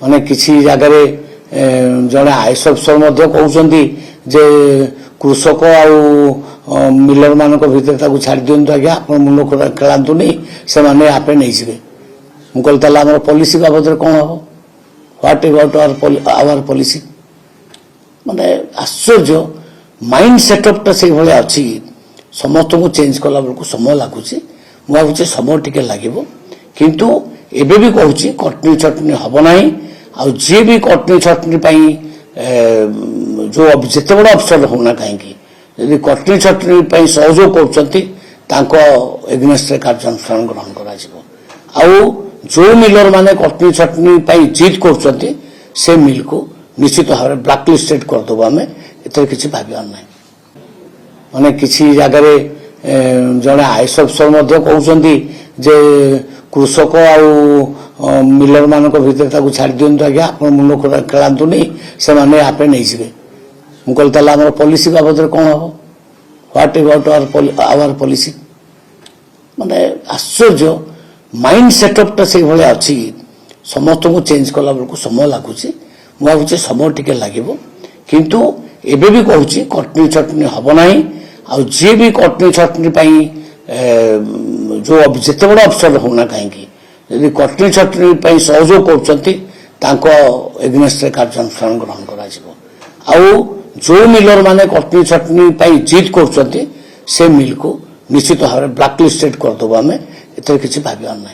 माने किसी जगह जड़े आईएएस अफसर कहते जे कृषक आ मिलर मान भर छाड़ दिंतु आज्ञा आप मुंड खेलातु नहीं से आपे नहीं जाए मुझे पॉलिसी बाबद कौन हम व्हाट अबाउट आवर पॉलिसी माने आश्चर्य माइंड सेटअपटा से भाई अच्छी समस्त को चेंज कला बेलू समय लगुच मुझे समय टिके लगे किंतु एबे भी कहूँ कटनी छटनी हम ना आ जी भी कटनी छटनी जो जिते बड़ अफसर होना कहीं यदि कटनी छटनी सहयोग करगेन्स्ट कार्यानुष्ठान ग्रहण कर जो मिलर माने कटनी छटनी जिद कर मिल को निश्चित भाव में ब्लैकलिस्टेड करदेव आम एतर किसी भावियार ना माने किसी जगह जड़े आईएएस अफसर कहते जे कृषक आ मिलर मान भर छाड़ दिंतु आज्ञा आप मुंड खेलातु नहीं से आपे नहीं जाए मुझे पॉलिसी बाबद कौन हम व्हाट अबाउट आवर पॉलिसी माने आश्चर्य माइंड सेटअपटा से भाई अच्छी समस्त को चेंज कला बेलू समय लगुच मुझे समय टिके लगे किंतु एबे भी कहूँ कटनी छटनी हम ना आ जी भी कटनी छटनी जो जिते बड़ अफसर होना कहीं यदि कटनी छटनी सहयोग करगेन्स्ट कार्यानुष्ठान ग्रहण कर जो मिलर माने कटनी छटनी जिद कर मिल को निश्चित भाव में ब्लैकलिस्टेड करदेव आम एतर किसी भावियार ना।